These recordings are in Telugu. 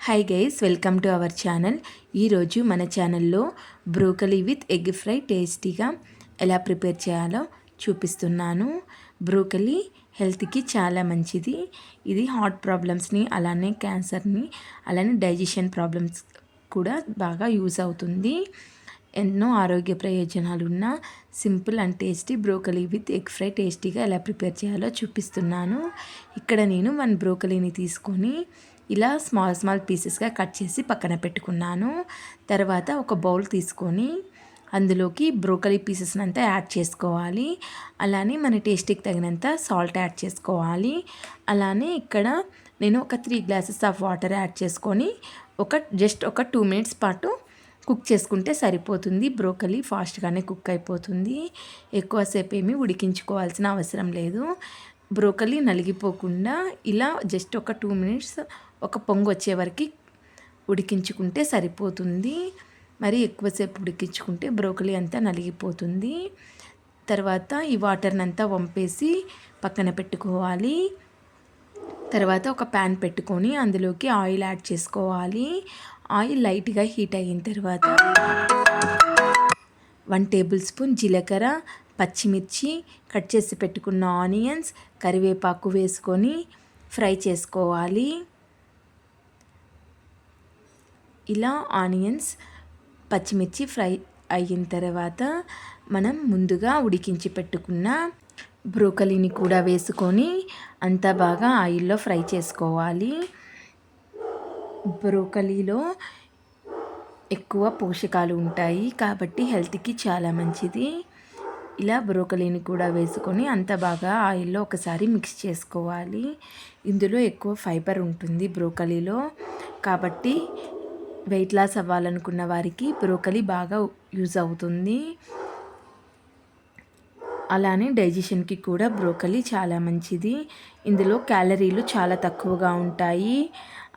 Hi guys, welcome to our channel. ఈరోజు మన ఛానల్లో బ్రోకలీ విత్ ఎగ్ ఫ్రై టేస్టీగా ఎలా ప్రిపేర్ చేయాలో చూపిస్తున్నాను. బ్రోకలీ హెల్త్కి చాలా మంచిది. ఇది హార్ట్ ప్రాబ్లమ్స్ని, అలానే క్యాన్సర్ని, అలానే డైజెషన్ ప్రాబ్లమ్స్ కూడా బాగా యూజ్ అవుతుంది. ఎన్నో ఆరోగ్య ప్రయోజనాలు ఉన్న simple and tasty broccoli with egg fry టేస్టీగా ఎలా ప్రిపేర్ చేయాలో చూపిస్తున్నాను. ఇక్కడ నేను 1 బ్రోకలీని తీసుకొని ఇలా స్మాల్ పీసెస్గా కట్ చేసి పక్కన పెట్టుకున్నాను. తర్వాత ఒక బౌల్ తీసుకొని అందులోకి బ్రోకలీ పీసెస్ని అంతా యాడ్ చేసుకోవాలి. అలానే మన టేస్ట్కి తగినంత సాల్ట్ యాడ్ చేసుకోవాలి. అలానే ఇక్కడ నేను ఒక 3 గ్లాసెస్ ఆఫ్ వాటర్ యాడ్ చేసుకొని జస్ట్ ఒక 2 మినిట్స్ పాటు కుక్ చేసుకుంటే సరిపోతుంది. బ్రోకలీ ఫాస్ట్గానే కుక్ అయిపోతుంది. ఎక్కువసేపు ఏమీ ఉడికించుకోవాల్సిన అవసరం లేదు. బ్రోకలీ నలిగిపోకుండా ఇలా జస్ట్ ఒక 2 మినిట్స్ ఒక పొంగు వచ్చే వరకు ఉడికించుకుంటే సరిపోతుంది. మరి ఎక్కువసేపు ఉడికించుకుంటే బ్రోకలీ అంతా నలిగిపోతుంది. తర్వాత ఈ వాటర్ని అంతా వంపేసి పక్కన పెట్టుకోవాలి. తర్వాత ఒక ప్యాన్ పెట్టుకొని అందులోకి ఆయిల్ యాడ్ చేసుకోవాలి. ఆయిల్ లైట్గా హీట్ అయిన తర్వాత 1 టేబుల్ స్పూన్ జీలకర్ర, పచ్చిమిర్చి, కట్ చేసి పెట్టుకున్న ఆనియన్స్, కరివేపాకు వేసుకొని ఫ్రై చేసుకోవాలి. ఇలా ఆనియన్స్, పచ్చిమిర్చి ఫ్రై అయిన తర్వాత మనం ముందుగా ఉడికించి పెట్టుకున్న బ్రోకలీని కూడా వేసుకొని అంతా బాగా ఆయిల్లో ఫ్రై చేసుకోవాలి. బ్రోకలీలో ఎక్కువ పోషకాలు ఉంటాయి కాబట్టి హెల్త్కి చాలా మంచిది. ఇలా బ్రోకలీని కూడా వేసుకొని అంత బాగా ఆయిల్లో ఒకసారి మిక్స్ చేసుకోవాలి. ఇందులో ఎక్కువ ఫైబర్ ఉంటుంది బ్రోకలీలో కాబట్టి వెయిట్ లాస్ అవ్వాలనుకున్న వారికి బ్రోకలీ బాగా యూజ్ అవుతుంది. అలానే డైజెషన్కి కూడా బ్రోకలీ చాలా మంచిది. ఇందులో క్యాలరీలు చాలా తక్కువగా ఉంటాయి.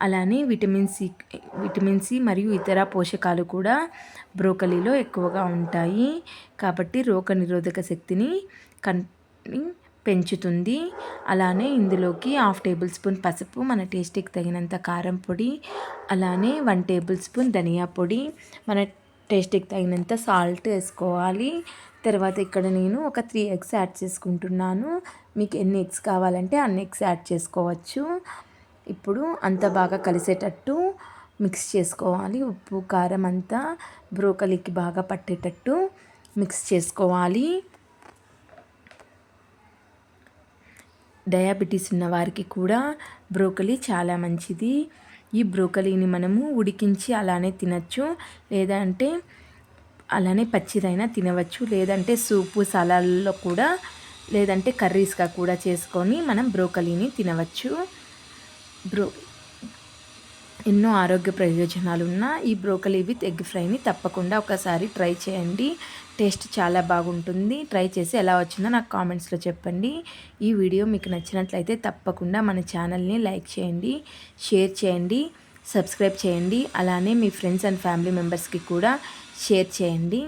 అలానే విటమిన్ సి మరియు ఇతర పోషకాలు కూడా బ్రోకలీలో ఎక్కువగా ఉంటాయి కాబట్టి రోగనిరోధక శక్తిని పెంచుతుంది. అలానే ఇందులోకి 1/2 టేబుల్ స్పూన్ పసుపు, మన టేస్ట్కి తగినంత కారం పొడి, అలానే 1 టేబుల్ స్పూన్ ధనియా పొడి, మన టేస్ట్కి తగినంత సాల్ట్ వేసుకోవాలి. తర్వాత ఇక్కడ నేను ఒక 3 ఎగ్స్ యాడ్ చేసుకుంటున్నాను. మీకు ఎన్ని ఎగ్స్ కావాలంటే అన్ని ఎగ్స్ యాడ్ చేసుకోవచ్చు. ఇప్పుడు అంతా బాగా కలిసేటట్టు మిక్స్ చేసుకోవాలి. ఉప్పు, కారం అంతా బ్రోకలీకి బాగా పట్టేటట్టు మిక్స్ చేసుకోవాలి. డయాబెటీస్ ఉన్న వారికి కూడా బ్రోకలీ చాలా మంచిది. ఈ బ్రోకలీని మనము ఉడికించి అలానే తినచ్చు, లేదంటే అలానే పచ్చిదైనా తినవచ్చు, లేదంటే సూపు, సలాడ్లో కూడా, లేదంటే కర్రీస్గా కూడా చేసుకొని మనం బ్రోకలీని తినవచ్చు. ఎన్నో ఆరోగ్య ప్రయోజనాలు ఉన్న ఈ బ్రోకలీ విత్ ఎగ్ ఫ్రైని తప్పకుండా ఒకసారి ట్రై చేయండి. టేస్ట్ చాలా బాగుంటుంది. ట్రై చేసి ఎలా వచ్చిందో నాకు కామెంట్స్లో చెప్పండి. ఈ వీడియో మీకు నచ్చినట్లయితే తప్పకుండా మన ఛానల్ని లైక్ చేయండి, షేర్ చేయండి, సబ్స్క్రైబ్ చేయండి. అలానే మీ ఫ్రెండ్స్ అండ్ ఫ్యామిలీ మెంబర్స్కి కూడా షేర్ చేయండి.